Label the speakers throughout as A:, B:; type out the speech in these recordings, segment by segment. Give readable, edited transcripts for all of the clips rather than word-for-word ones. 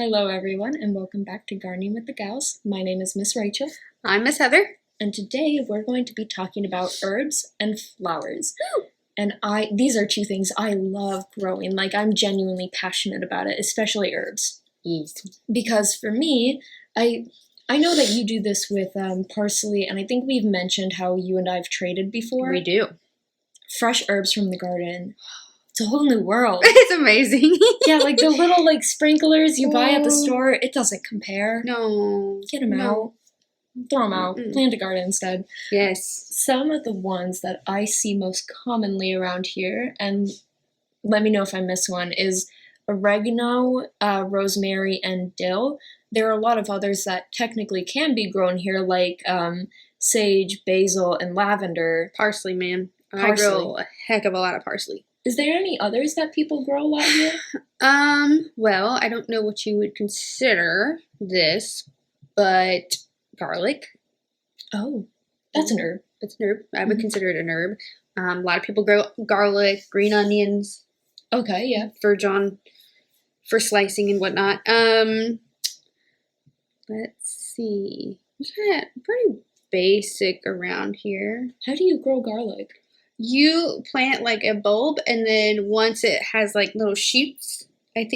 A: Hello everyone and welcome back to Gardening with the Gals. My name is Miss Rachel.
B: I'm Miss Heather.
A: And today we're going to be talking about herbs and flowers. And these are two things I love growing. Like, I'm genuinely passionate about it, especially herbs.
B: Yes.
A: Because for me, I know that you do this with parsley, and I think we've mentioned how you and I have traded before.
B: We do.
A: Fresh herbs from the garden. It's a whole new world.
B: It's amazing.
A: Yeah, like the little sprinklers you buy at the store, it doesn't compare.
B: No.
A: Get them out. Throw them out. Plant a garden instead.
B: Yes.
A: Some of the ones that I see most commonly around here, and let me know if I miss one, is oregano, rosemary, and dill. There are a lot of others that technically can be grown here, like sage, basil, and lavender.
B: Parsley, man.
A: Parsley.
B: I grow a heck of a lot of parsley.
A: Is there any others that people grow a lot here?
B: Well, I don't know what you would consider this, but garlic.
A: Oh, that's an herb.
B: It's an herb. I would consider it an herb. A lot of people grow garlic, green onions.
A: Okay, yeah.
B: For slicing and whatnot. Let's see. Yeah, pretty basic around here.
A: How do you grow garlic?
B: You plant like a bulb, and then once it has like little shoots, and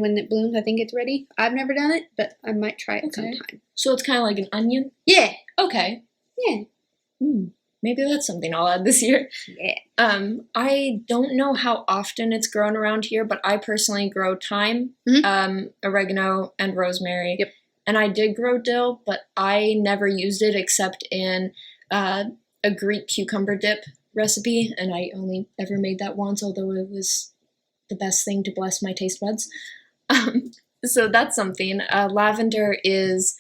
B: when it blooms, I think it's ready. I've never done it, but I might try it sometime.
A: So it's kind of like an onion?
B: Yeah.
A: Okay.
B: Yeah.
A: Maybe that's something I'll add this year.
B: Yeah.
A: I don't know how often it's grown around here, but I personally grow thyme, oregano, and rosemary.
B: Yep.
A: And I did grow dill, but I never used it except in a Greek cucumber dip recipe, and I only ever made that once, although it was the best thing to bless my taste buds. So that's something. Lavender it's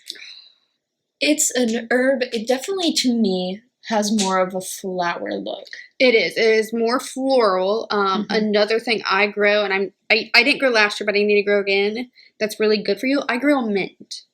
A: an herb. It definitely, to me, has more of a flower look.
B: It is. It is more floral. Another thing I grow, and I didn't grow last year, but I need to grow again. That's really good for you. I grow mint.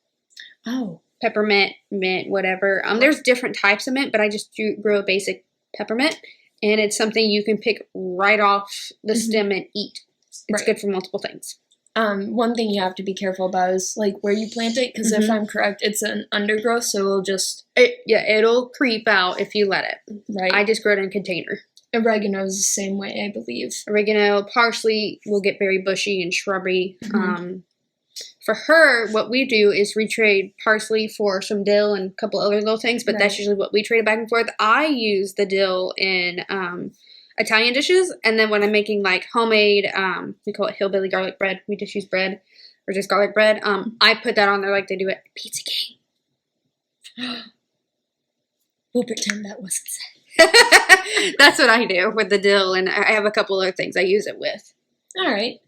A: Oh.
B: Peppermint, mint, whatever. There's different types of mint, but I just grow a basic peppermint, and it's something you can pick right off the stem and eat. It's good for multiple things.
A: One thing you have to be careful about is where you plant it, because if I'm correct, it's an undergrowth, so it'll just...
B: it'll creep out if you let it.
A: Right.
B: I just grow it in a container.
A: Oregano is the same way, I believe.
B: Oregano, parsley will get very bushy and shrubby. For her, what we do is we trade parsley for some dill and a couple other little things, but that's usually what we trade back and forth. I use the dill in Italian dishes, and then when I'm making homemade, we call it hillbilly garlic bread. We just use bread, or just garlic bread. I put that on there like they do at Pizza King.
A: We'll pretend that wasn't said.
B: That's what I do with the dill, and I have a couple other things I use it with.
A: All right.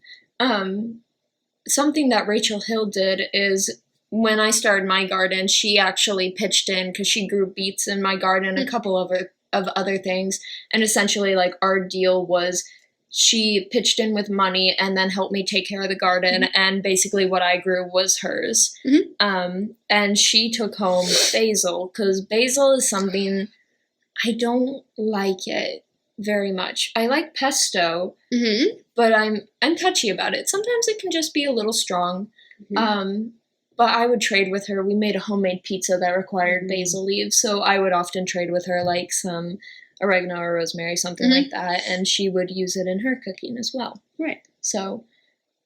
A: Something that Rachel Hill did is when I started my garden, she actually pitched in because she grew beets in my garden, a couple of other things, and essentially our deal was she pitched in with money and then helped me take care of the garden, and basically what I grew was hers. And she took home basil, because basil is something I don't like it very much. I like pesto, but I'm touchy about it. Sometimes it can just be a little strong. But I would trade with her. We made a homemade pizza that required basil leaves, so I would often trade with her some oregano or rosemary, something like that, and she would use it in her cooking as well.
B: Right.
A: So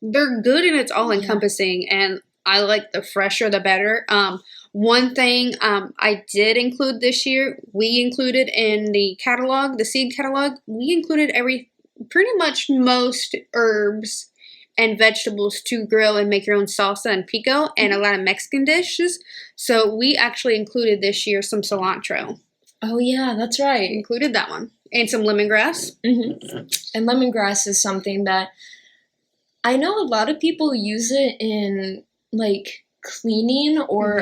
B: they're good, and it's all encompassing, and I like the fresher the better. One thing I did include this year, we included in the catalog, the seed catalog, we included pretty much most herbs and vegetables to grill and make your own salsa and pico, and a lot of Mexican dishes. So we actually included this year some cilantro.
A: Oh yeah, that's right.
B: Included that one. And some lemongrass.
A: And lemongrass is something that I know a lot of people use it in cleaning or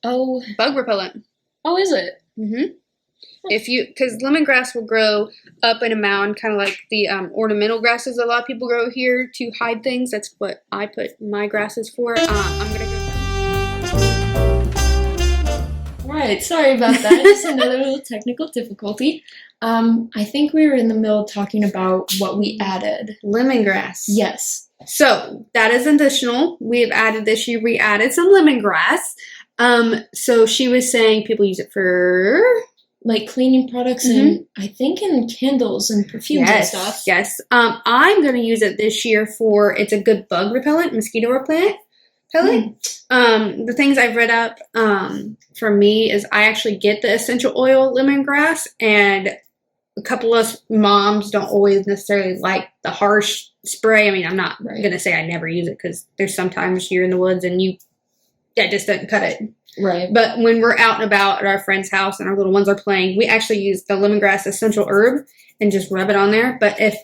B: bug repellent.
A: Oh, is it?
B: Because lemongrass will grow up in a mound, kind of like the ornamental grasses a lot of people grow here to hide things. That's what I put my grasses for. I'm gonna go.
A: Right, sorry about that. Just another little technical difficulty. I think we were in the middle talking about what we added.
B: Lemongrass.
A: Yes.
B: So that is additional. We've added this year. We added some lemongrass. So she was saying people use it for
A: like cleaning products and I think in candles and perfumes and stuff.
B: Yes. I'm gonna use it this year for it's a good bug repellent, mosquito repellent. The things I've read up for me is I actually get the essential oil lemongrass, and a couple of moms don't always necessarily like the harsh spray. I mean, I'm not gonna say I never use it because there's sometimes you're in the woods and that just doesn't cut it.
A: Right.
B: But when we're out and about at our friend's house and our little ones are playing, we actually use the lemongrass essential herb and just rub it on there. But if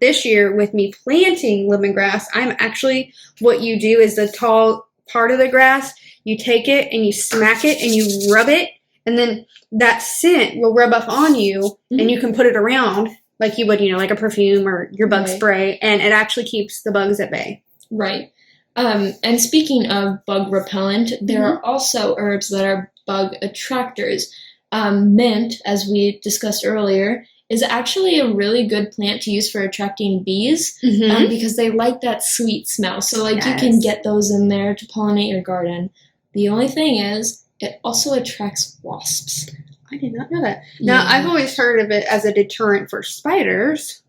B: this year with me planting lemongrass, I'm actually, what you do is the tall part of the grass, you take it and you smack it and you rub it, and then that scent will rub off on you and you can put it around like you would, like a perfume or your bug spray, and it actually keeps the bugs at bay.
A: Right. And speaking of bug repellent, there are also herbs that are bug attractors. Mint, as we discussed earlier, is actually a really good plant to use for attracting bees because they like that sweet smell. So, you can get those in there to pollinate your garden. The only thing is, it also attracts wasps.
B: I did not know that. Now, I've always heard of it as a deterrent for spiders.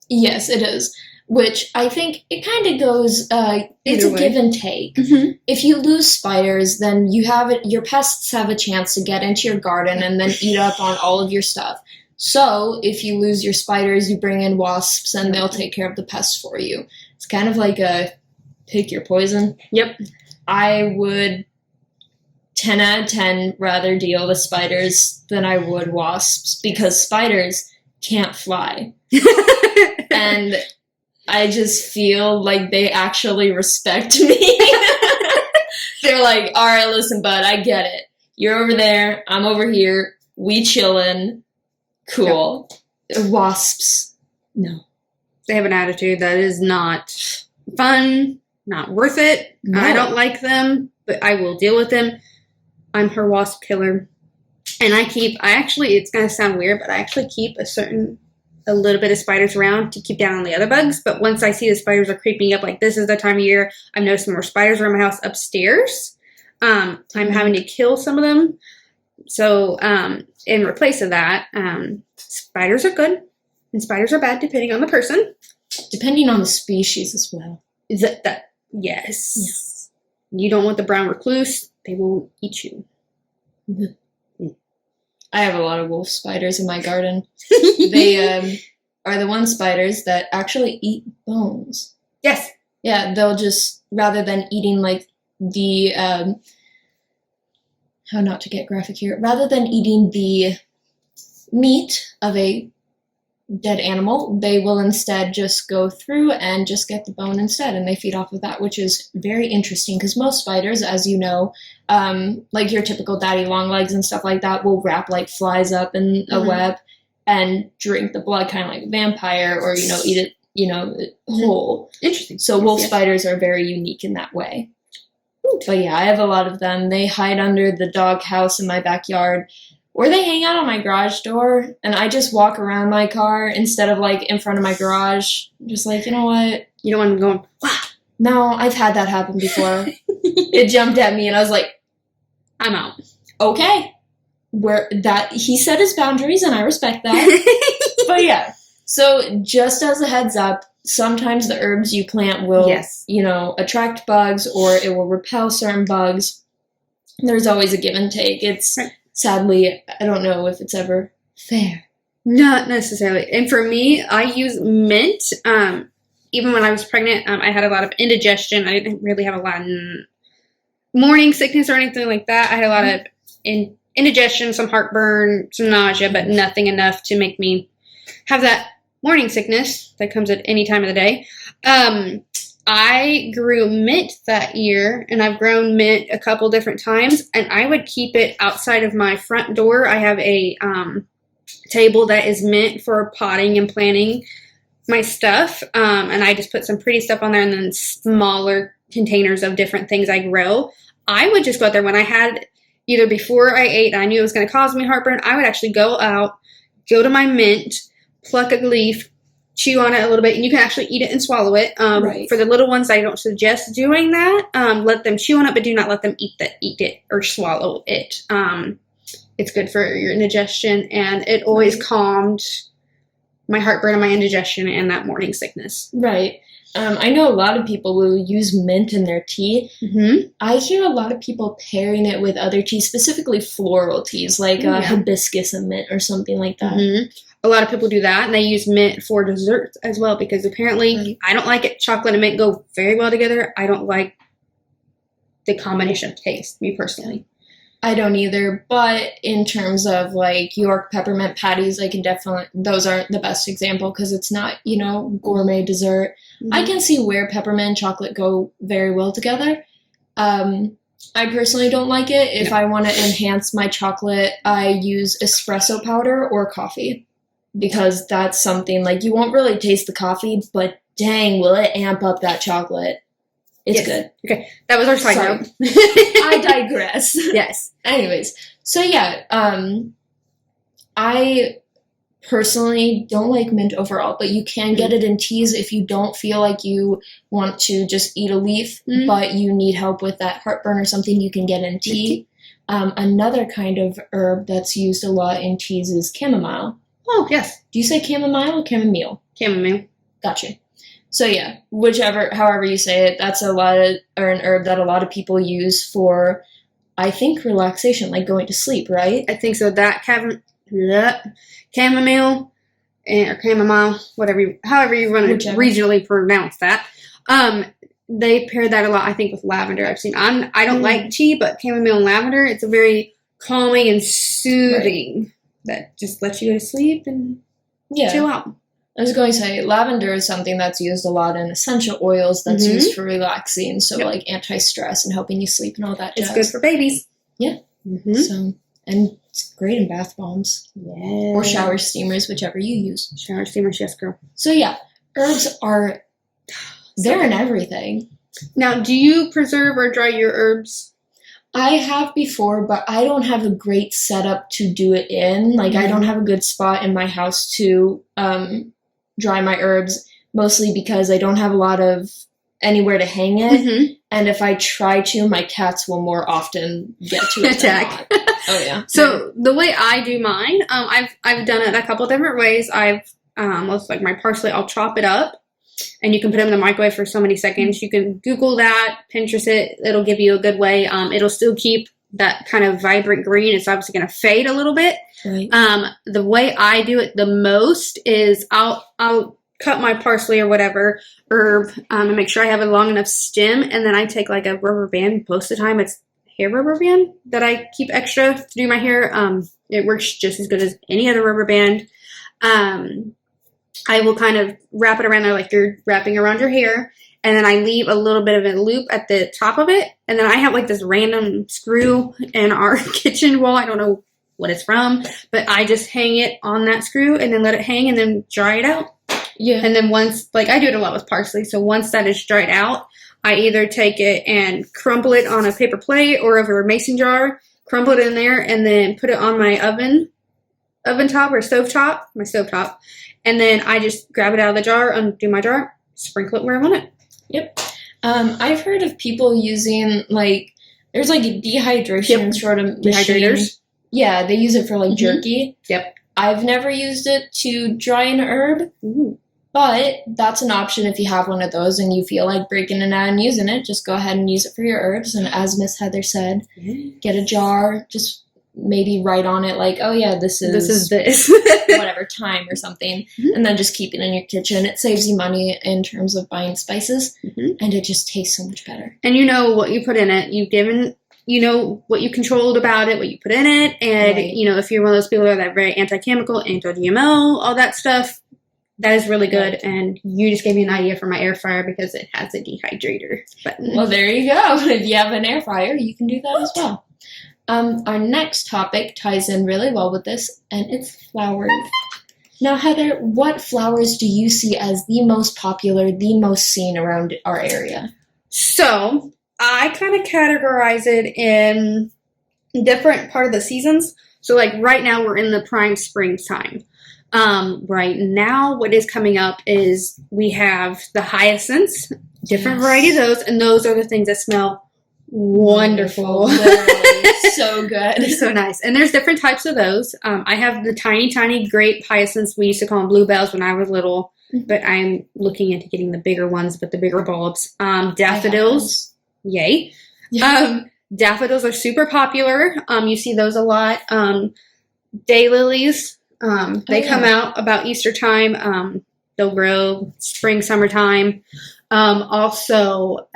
A: Yes, it is. Which I think it kind of goes, it's a give and take. If you lose spiders, then your pests have a chance to get into your garden and then eat up on all of your stuff. So if you lose your spiders, you bring in wasps and they'll take care of the pests for you. It's kind of like a pick your poison.
B: Yep.
A: I would 10 out of 10 rather deal with spiders than I would wasps because spiders can't fly. And I just feel like they actually respect me. They're like, all right, listen, bud, I get it. You're over there. I'm over here. We chillin'. Cool. Yep. Wasps, no.
B: They have an attitude that is not fun, not worth it. No. I don't like them, but I will deal with them. I'm her wasp killer. And it's going to sound weird, but I actually keep a little bit of spiders around to keep down on the other bugs. But once I see the spiders are creeping up, like this is the time of year, I've noticed more spiders around my house upstairs. I'm having to kill some of them. So in replace of that, spiders are good and spiders are bad depending on the person.
A: Depending on the species as well.
B: Is that? Yes. Yeah. You don't want the brown recluse. They will eat you.
A: I have a lot of wolf spiders in my garden. They are the one spiders that actually eat bones.
B: Yes.
A: Yeah, they'll just, rather than eating the, how not to get graphic here, rather than eating the meat of a dead animal, they will instead just go through and just get the bone instead, and they feed off of that, which is very interesting because most spiders, as you know, like your typical daddy long legs and stuff like that, will wrap like flies up in a web and drink the blood, kind of like a vampire, or eat it whole.
B: Interesting.
A: So wolf spiders are very unique in that way. But yeah, I have a lot of them. They hide under the dog house in my backyard, or they hang out on my garage door, and I just walk around my car instead of in front of my garage. Just you know what?
B: You don't want them going, wow.
A: No, I've had that happen before. It jumped at me, and I was like,
B: I'm out.
A: Okay. He set his boundaries, and I respect that. But yeah, so just as a heads up, sometimes the herbs you plant will, attract bugs, or it will repel certain bugs. There's always a give and take. It's sadly, I don't know if it's ever fair.
B: Not necessarily. And for me, I use mint. Even when I was pregnant, I had a lot of indigestion. I didn't really have a lot of morning sickness or anything like that. I had a lot of indigestion, some heartburn, some nausea, but nothing enough to make me have that morning sickness that comes at any time of the day. I grew mint that year, and I've grown mint a couple different times, and I would keep it outside of my front door. I have a table that is mint for potting and planting my stuff, and I just put some pretty stuff on there and then smaller containers of different things I grow. I would just go out there when I had, either before I ate, I knew it was going to cause me heartburn, I would actually go out, go to my mint, pluck a leaf, chew on it a little bit, and you can actually eat it and swallow it.
A: Right.
B: For the little ones, I don't suggest doing that. Let them chew on it, but do not let them eat it or swallow it. It's good for your indigestion, and it always calmed my heartburn and my indigestion and that morning sickness.
A: Right. I know a lot of people will use mint in their tea.
B: Mm-hmm.
A: I hear a lot of people pairing it with other teas, specifically floral teas, like hibiscus and mint or something like that.
B: Mm-hmm. A lot of people do that, and they use mint for desserts as well, because apparently I don't like it. Chocolate and mint go very well together. I don't like the combination of taste, me personally.
A: I don't either, but in terms of like York peppermint patties, I can definitely, those aren't the best example because it's not, gourmet dessert. Mm-hmm. I can see where peppermint and chocolate go very well together. I personally don't like it. If I want to enhance my chocolate, I use espresso powder or coffee, because that's something like you won't really taste the coffee, but dang, will it amp up that chocolate. It's good.
B: Okay, that was our side note.
A: I digress.
B: Yes.
A: Anyways, so yeah, I personally don't like mint overall, but you can get it in teas if you don't feel like you want to just eat a leaf, but you need help with that heartburn or something, you can get in tea. Another kind of herb that's used a lot in teas is chamomile.
B: Oh, yes.
A: Do you say chamomile or chamomile?
B: Chamomile.
A: Gotcha. So yeah, however you say it, that's an herb that a lot of people use for, I think, relaxation, like going to sleep, right?
B: I think so. That chamomile, or chamomile, however you want to regionally pronounce that. They pair that a lot, I think, with lavender. I've seen. I don't like tea, but chamomile and lavender, it's a very calming and soothing that just lets you go to sleep and chill out.
A: I was going to say, lavender is something that's used a lot in essential oils that's used for relaxing, so like anti-stress and helping you sleep and all that jazz.
B: It's good for babies.
A: Yeah. Mm-hmm. So, and it's great in bath bombs.
B: Yeah.
A: Or shower steamers, whichever you use.
B: Shower steamers, yes, girl.
A: So yeah, herbs they're in everything.
B: Now, do you preserve or dry your herbs?
A: I have before, but I don't have a great setup to do it in. Like, I don't have a good spot in my house to dry my herbs, mostly because I don't have a lot of anywhere to hang it. And if I try to, my cats will more often get to it.
B: Attack.
A: Oh yeah.
B: So the way I do mine, I've done it a couple different ways. Like my parsley, I'll chop it up, and you can put it in the microwave for so many seconds. You can Google that, Pinterest it. It'll give you a good way. It'll still keep that kind of vibrant green. It's obviously going to fade a little bit. Right. The way I do it the most is I'll cut my parsley or whatever herb and make sure I have a long enough stem, and then I take like a rubber band. Most of the time it's hair rubber band that I keep extra to do my hair. It works just as good as any other rubber band. I will kind of wrap it around there like you're wrapping around your hair, and then I leave a little bit of a loop at the top of it, and then I have like this random screw in our kitchen wall. I don't know what it's from, but I just hang it on that screw and then let it hang and then dry it out. Yeah. And then once, like I do it a lot with parsley, so once that is dried out, I either take it and crumple it on a paper plate or over a mason jar, crumple it in there, and then put it on my oven top or my stove top, and then I just grab it out of the jar, undo my jar, sprinkle it where I want it.
A: Yep. I've heard of people using there's like a dehydration sort of
B: dehydrators.
A: Yeah, they use it for like jerky.
B: Yep.
A: I've never used it to dry an herb, but that's an option if you have one of those and you feel like breaking it out and using it. Just go ahead and use it for your herbs. And as Miss Heather said, get a jar, just maybe write on it like, oh yeah, this is whatever time or something, and then just keep it in your kitchen. It saves you money in terms of buying spices, and it just tastes so much better.
B: And you know what you put in it. You know what you controlled about it, what you put in it, and if you're one of those people that are very anti-chemical, anti-GMO, all that stuff, that is really good. And you just gave me an idea for my air fryer because it has a dehydrator button.
A: Well, there you go. If you have an air fryer, you can do that as well. Our next topic ties in really well with this, and it's flowers. Now, Heather, what flowers do you see as the most popular, the most seen around our area?
B: So, I kind of categorize it in different part of the seasons. So like right now we're in the prime springtime. Right now what is coming up is we have the hyacinths, different variety of those, and those are the things that smell wonderful.
A: Literally, so good.
B: It's so nice. And there's different types of those. I have the tiny grape hyacinths. We used to call them bluebells when I was little, but I'm looking into getting the bigger ones with the bigger bulbs. Daffodils, yay.
A: Yeah.
B: Daffodils are super popular. You see those a lot. Daylilies, they come out about Easter time. They'll grow spring, summertime. Also,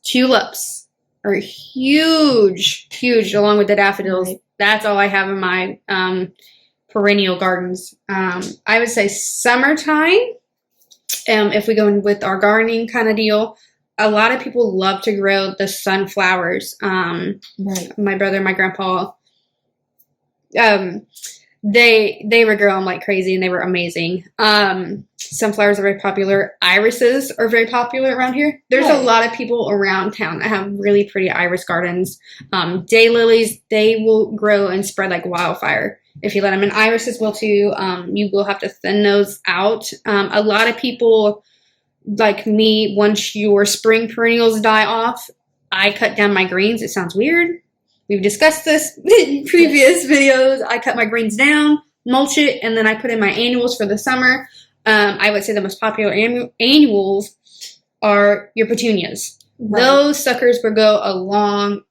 B: tulips are huge, along with the daffodils. Right. That's all I have in my perennial gardens. I would say summertime, if we go in with our gardening kind of deal, a lot of people love to grow the sunflowers. Right. My brother and my grandpa, they were growing like crazy and they were amazing. Sunflowers are very popular. Irises are very popular around here. There's a lot of people around town that have really pretty iris gardens. Daylilies, they will grow and spread like wildfire if you let them. And irises will too. You will have to thin those out. A lot of people like me, once your spring perennials die off, I cut down my greens. It sounds weird. We've discussed this in previous videos. I cut my greens down, mulch it, and then I put in my annuals for the summer. I would say the most popular annuals are your petunias. Right. Those suckers will go a long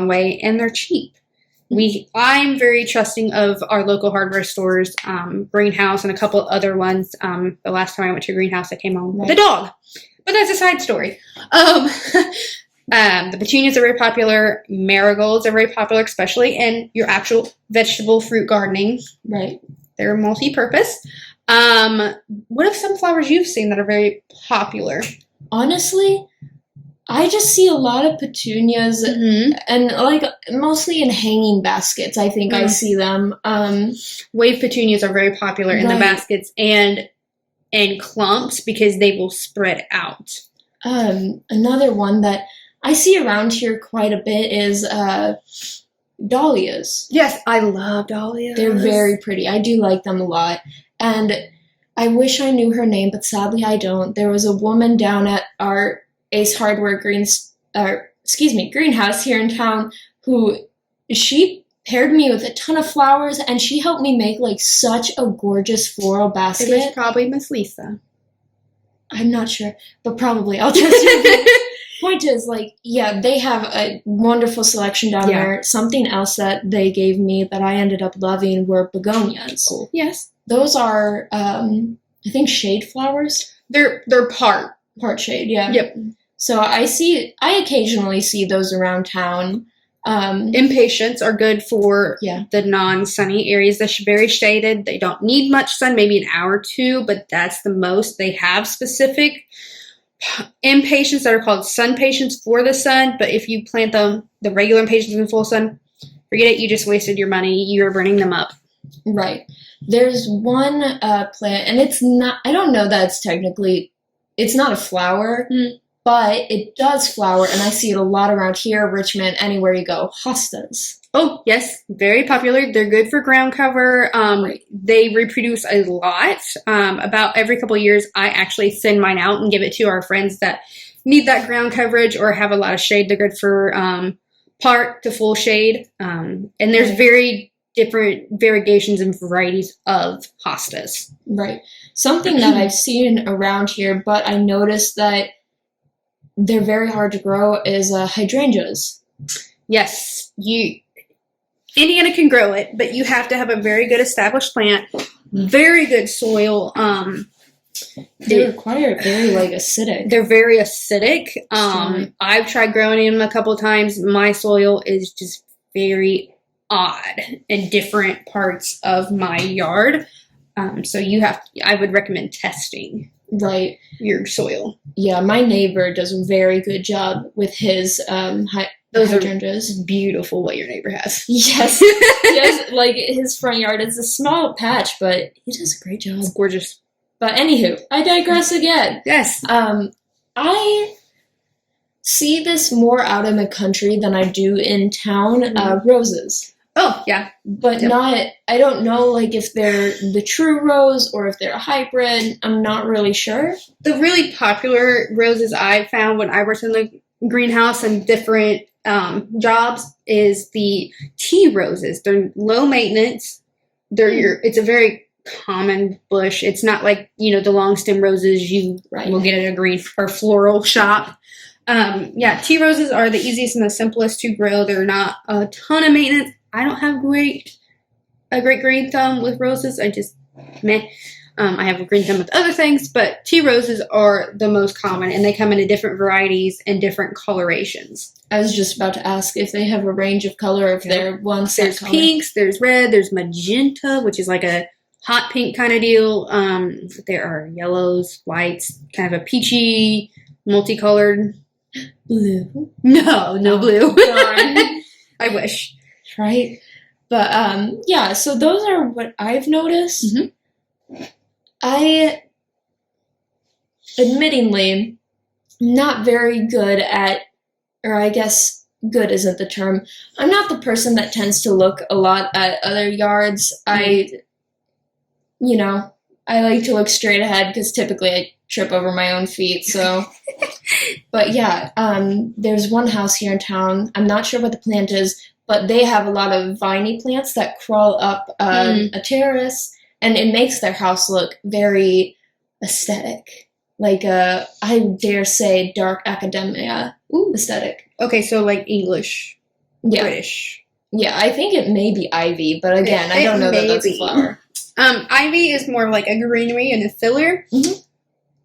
B: way, and they're cheap. I'm very trusting of our local hardware stores, Greenhouse, and a couple other ones. The last time I went to Greenhouse, I came home with a dog, but that's a side story. The petunias are very popular. Marigolds are very popular, especially in your actual vegetable fruit gardening. Right. They're multi-purpose. What are some flowers you've seen that are very popular?
A: Honestly, I just see a lot of petunias and like mostly in hanging baskets. I think I see them.
B: Wave petunias are very popular in the baskets and in clumps because they will spread out.
A: Another one that I see around here quite a bit is dahlias.
B: Yes, I love dahlias.
A: They're very pretty. I do like them a lot. And I wish I knew her name, but sadly I don't. There was a woman down at our Ace Hardware greenhouse here in town who she paired me with a ton of flowers and she helped me make like such a gorgeous floral basket.
B: It was probably Miss Lisa.
A: I'm not sure, but probably. I'll test you. Point is, like, yeah, they have a wonderful selection down there. Something else that they gave me that I ended up loving were begonias.
B: Oh, yes.
A: Those are, I think, shade flowers.
B: They're part
A: shade, yeah.
B: Yep.
A: So I occasionally see those around town.
B: Impatiens are good for the non-sunny areas. They're very shaded. They don't need much sun, maybe an hour or two, but that's the most. They have specific impatiens that are called sun patients for the sun, but if you plant them, the regular impatiens in full sun, forget it. You just wasted your money. You're burning them up.
A: Right. There's one plant, and it's not, I don't know that it's not a flower, but it does flower, and I see it a lot around here, Richmond, anywhere you go. Hostas.
B: Oh, yes. Very popular. They're good for ground cover. They reproduce a lot. About every couple of years, I actually thin mine out and give it to our friends that need that ground coverage or have a lot of shade. They're good for part to full shade. And there's very different variegations and varieties of hostas. Right.
A: Something that I've seen around here, but I noticed that they're very hard to grow is hydrangeas.
B: Yes. Indiana can grow it, but you have to have a very good established plant, very good soil.
A: They require very acidic.
B: They're very acidic. I've tried growing them a couple of times. My soil is just very odd in different parts of my yard. So I would recommend testing your soil.
A: Yeah, my neighbor does a very good job with his
B: those
A: hydrangeas.
B: Are beautiful what your neighbor has.
A: Yes. Yes, like his front yard is a small patch, but he does a great job.
B: It's gorgeous.
A: But anywho, I digress again.
B: Yes.
A: I see this more out in the country than I do in town. Roses.
B: Oh, yeah.
A: But I don't know, like, if they're the true rose or if they're a hybrid. I'm not really sure.
B: The really popular roses I found when I worked in the greenhouse and different jobs is the tea roses. They're low maintenance. It's a very common bush. It's not like, the long stem roses you will get at a green or floral shop. Tea roses are the easiest and the simplest to grow. They're not a ton of maintenance. I don't have a great green thumb with roses. I just meh. I have a green thumb with other things, but tea roses are the most common, and they come in different varieties and different colorations.
A: I was just about to ask if they have a range of color, if they're one set
B: There's
A: color.
B: Pinks, there's red, there's magenta, which is like a hot pink kind of deal. There are yellows, whites, kind of a peachy, multicolored.
A: Blue.
B: No blue.
A: Darn.
B: I wish.
A: Right? But, so those are what I've noticed.
B: Mm-hmm.
A: I, admittingly, not very good at, or I guess good isn't the term. I'm not the person that tends to look a lot at other yards. I like to look straight ahead because typically I trip over my own feet, so. But there's one house here in town. I'm not sure what the plant is, but they have a lot of viney plants that crawl up a terrace, and it makes their house look very aesthetic. Like I dare say dark academia aesthetic.
B: Okay, so like English, British.
A: Yeah, I think it may be ivy, but again, I don't know that that's a flower.
B: Ivy is more like a greenery and a filler.
A: Mm-hmm.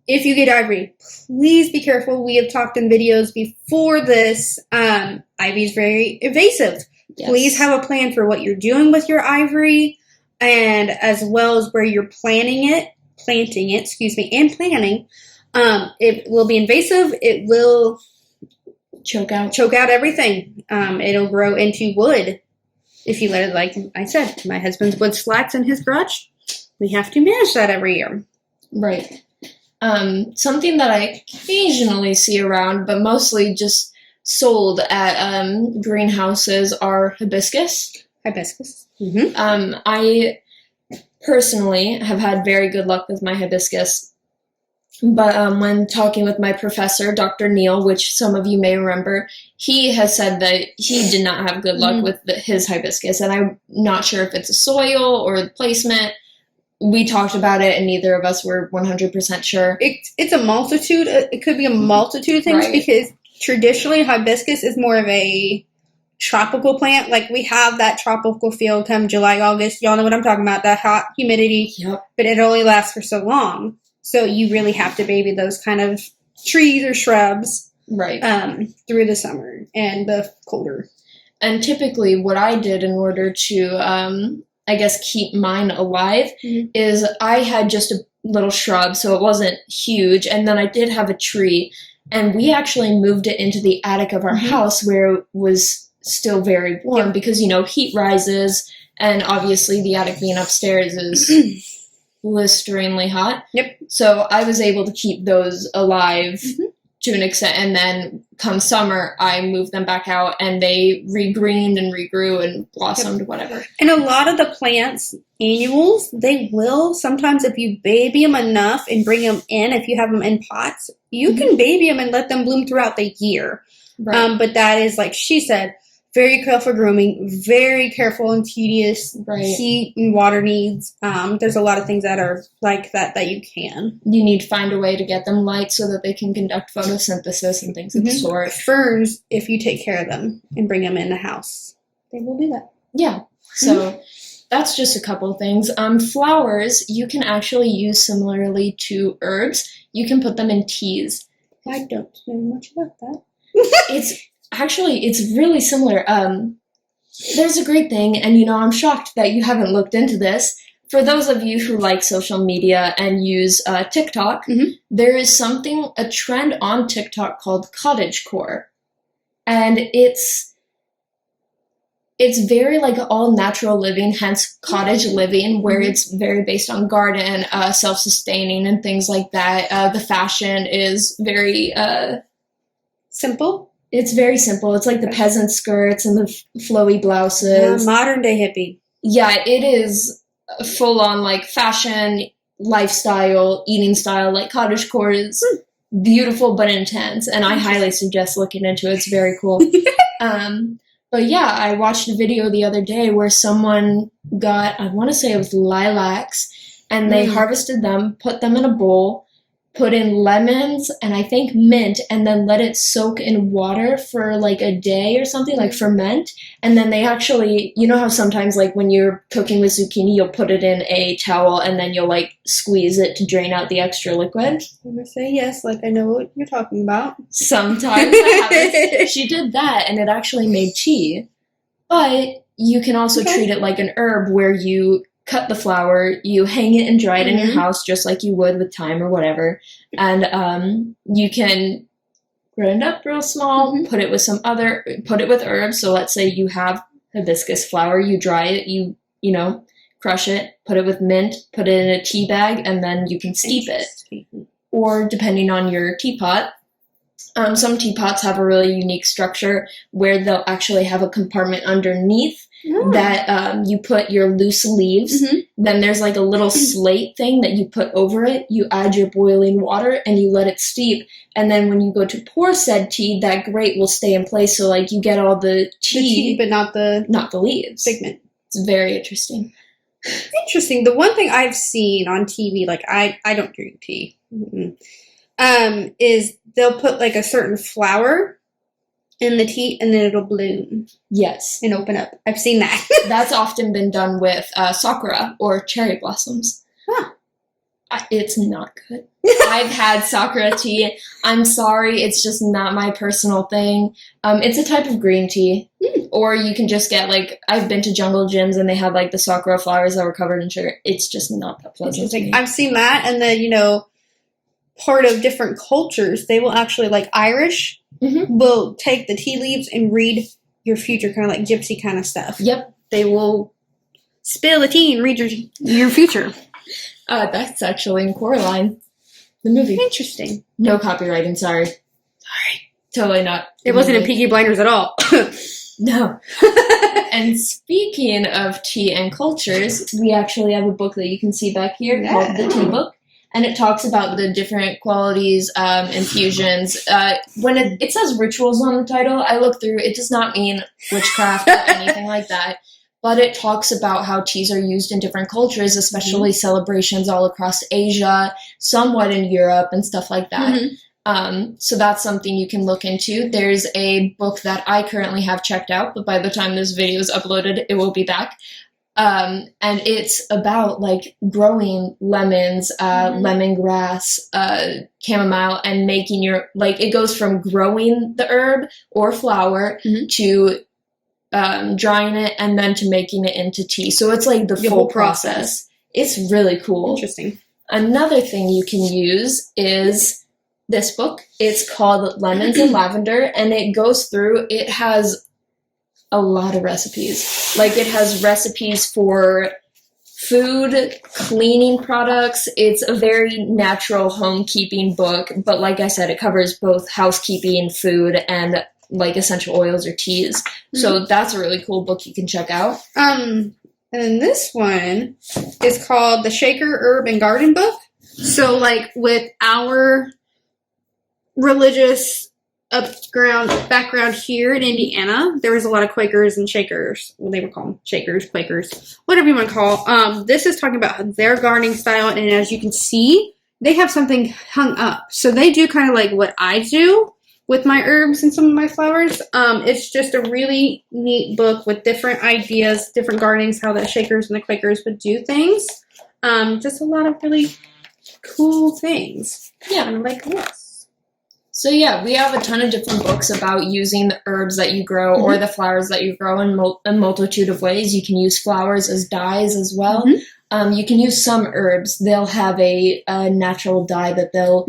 B: If you get ivy, please be careful. We have talked in videos before this. Ivy is very invasive. Yes. Please have a plan for what you're doing with your ivory, and as well as where you're planting it, and planting. It will be invasive. It will
A: choke out
B: everything. It'll grow into wood if you let it. Like I said, my husband's wood slats in his garage. We have to manage that every year.
A: Right. Something that I occasionally see around, but mostly just sold at greenhouses are hibiscus.
B: Mm-hmm.
A: I personally have had very good luck with my hibiscus, but when talking with my professor, Dr. Neal, which some of you may remember, he has said that he did not have good luck with his hibiscus, and I'm not sure if it's a soil or the placement. We talked about it, and neither of us were 100% sure.
B: It's a multitude. It could be a multitude of things, because traditionally hibiscus is more of a tropical plant. Like we have that tropical feel come July, August. Y'all know what I'm talking about, that hot humidity.
A: Yep.
B: But it only lasts for so long. So you really have to baby those kind of trees or shrubs through the summer and the colder.
A: And typically what I did in order to keep mine alive is I had just a little shrub, so it wasn't huge, and then I did have a tree, and we actually moved it into the attic of our house where it was still very warm because, heat rises, and obviously the attic being upstairs is blisteringly hot.
B: Yep.
A: So I was able to keep those alive to an extent, and then come summer, I moved them back out, and they regreened and regrew and blossomed, whatever.
B: And a lot of the plants, annuals, they will, sometimes if you baby them enough and bring them in, if you have them in pots, you can baby them and let them bloom throughout the year.
A: Right.
B: But that is, like she said, very careful grooming, very careful and tedious heat and water needs. There's a lot of things that are like that you can.
A: You need to find a way to get them light so that they can conduct photosynthesis and things of the sort.
B: Ferns, if you take care of them and bring them in the house, they will do that.
A: Yeah. So that's just a couple of things. Flowers, you can actually use similarly to herbs. You can put them in teas.
B: I don't know much about that.
A: It's really similar. There's a great thing, and I'm shocked that you haven't looked into this. For those of you who like social media and use TikTok, there is a trend on TikTok called cottagecore, and it's very like all natural living, hence cottage living, where it's very based on garden, self-sustaining, and things like that. The fashion is very
B: simple.
A: It's very simple. It's like the peasant skirts and the flowy blouses.
B: Modern day hippie.
A: Yeah, it is full on like fashion, lifestyle, eating style. Like cottagecore is beautiful but intense, and I highly suggest looking into it. It's very cool. But yeah, I watched a video the other day where someone got, I want to say it was lilacs, and they harvested them, put them in a bowl, put in lemons and I think mint, and then let it soak in water for like a day or something, like ferment. And then they actually, you know how sometimes like when you're cooking with zucchini, you'll put it in a towel and then you'll like squeeze it to drain out the extra liquid?
B: I'm going to say yes, like I know what you're talking about.
A: Sometimes I have. She did that and it actually made tea. But you can also treat it like an herb where you cut the flower, you hang it and dry it in your house just like you would with thyme or whatever, and you can grind up real small, put it with herbs. So let's say you have hibiscus flower, you dry it, you know, crush it, put it with mint, put it in a tea bag, and then you can steep it. Or depending on your teapot, some teapots have a really unique structure where they'll actually have a compartment underneath that you put your loose leaves. Then there's like a little slate thing that you put over it. You add your boiling water and you let it steep. And then when you go to pour said tea, that grate will stay in place. So like you get all the tea,
B: but not the
A: leaves.
B: Pigment.
A: It's very interesting.
B: Interesting. The one thing I've seen on TV, like I don't drink tea, is they'll put like a certain flower in the tea and then it'll bloom.
A: Yes.
B: And open up. I've seen that.
A: That's often been done with sakura or cherry blossoms.
B: Huh.
A: It's not good. I've had sakura tea. I'm sorry, it's just not my personal thing. It's a type of green tea. Or you can just get like, I've been to jungle gyms and they have like the sakura flowers that were covered in sugar. It's just not that pleasant to me.
B: I've seen that, and then, you know, part of different cultures, they will actually, like Irish, will take the tea leaves and read your future, kind of like gypsy kind of stuff.
A: Yep.
B: They will spill the tea and read your future.
A: That's actually in Coraline, the movie.
B: Interesting.
A: No copywriting, sorry. Totally not.
B: It wasn't in Peaky Blinders at all.
A: No. And speaking of tea and cultures, we actually have a book that you can see back here called The Tea Book. And it talks about the different qualities, infusions. When it says rituals on the title, I look through, it does not mean witchcraft or anything like that. But it talks about how teas are used in different cultures, especially celebrations all across Asia, somewhat in Europe and stuff like that. So that's something you can look into. There's a book that I currently have checked out, but by the time this video is uploaded, it will be back. And it's about like growing lemons, lemongrass, chamomile, and making it goes from growing the herb or flower to drying it and then to making it into tea. So it's like the full process. It's really cool.
B: Interesting.
A: Another thing you can use is this book. It's called Lemons and Lavender, and it has a lot of recipes. Like it has recipes for food, cleaning products. It's a very natural homekeeping book, but like I said, it covers both housekeeping, food, and like essential oils or teas. So that's a really cool book you can check out.
B: And then this one is called The Shaker Herb and Garden Book. So like with our religious background here in Indiana, there was a lot of Quakers and Shakers. Well, they were called Shakers, Quakers, whatever you want to call. This is talking about their gardening style, and as you can see, they have something hung up. So they do kind of like what I do with my herbs and some of my flowers. It's just a really neat book with different ideas, different gardenings, how the Shakers and the Quakers would do things. Just a lot of really cool things.
A: Yeah.
B: And like this.
A: So yeah, we have a ton of different books about using the herbs that you grow or the flowers that you grow in a multitude of ways. You can use flowers as dyes as well. You can use some herbs. They'll have a natural dye that they'll,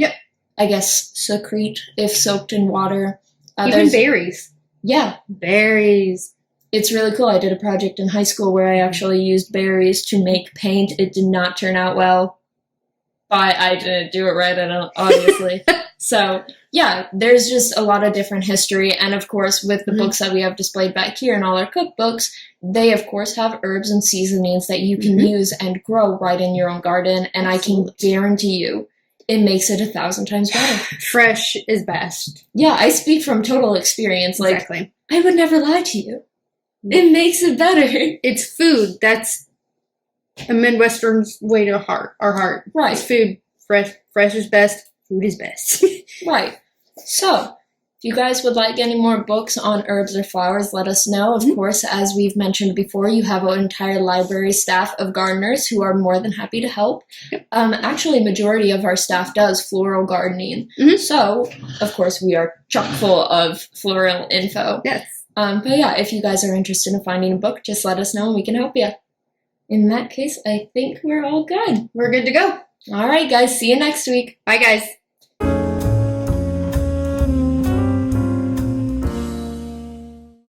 A: I guess, secrete if soaked in water.
B: Even berries.
A: Yeah.
B: Berries.
A: It's really cool. I did a project in high school where I actually used berries to make paint. It did not turn out well. But I didn't do it right, obviously. So, yeah, there's just a lot of different history. And of course, with the books that we have displayed back here and all our cookbooks, they, of course, have herbs and seasonings that you can use and grow right in your own garden. And I can guarantee you, it makes it 1,000 times better.
B: Fresh is best.
A: Yeah, I speak from total experience. Like,
B: Exactly.
A: I would never lie to you. It makes it better.
B: It's food. That's a Midwestern's way to our heart.
A: Right.
B: It's food. Fresh is best. Food is best.
A: Right. So, if you guys would like any more books on herbs or flowers, let us know. Of course, as we've mentioned before, you have an entire library staff of gardeners who are more than happy to help. Actually, majority of our staff does floral gardening. So, of course, we are chock full of floral info.
B: Yes.
A: But yeah, if you guys are interested in finding a book, just let us know and we can help you. In that case, I think we're all good.
B: We're good to go.
A: All right, guys. See you next week.
B: Bye, guys.